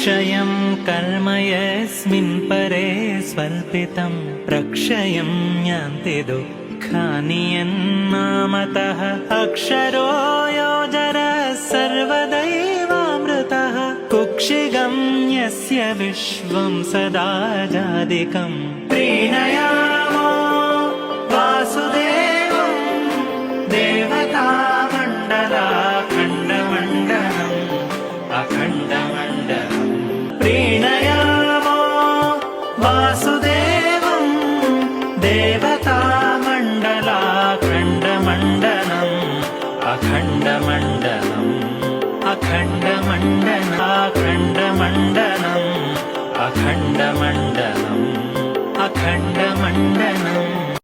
क्षयं कर्म यस्मिन् परे स्वल्पितं प्रक्षयं यान्ति दुःखानि यन्नामतः अक्षरो योजरः सर्वदैवामृतः कुक्षिगं यस्य विश्वं सदा जादिकं प्रीणयामो वासुदेवं देवतामण्डलाखण्डमण्डलम् अखण्डमण्डलम् प्रीणयामो वासुदेवं देवतामण्डलाखण्डमण्डलम् अखण्डमण्डलम् अखण्डमण्डलम् अखण्डमण्डलम्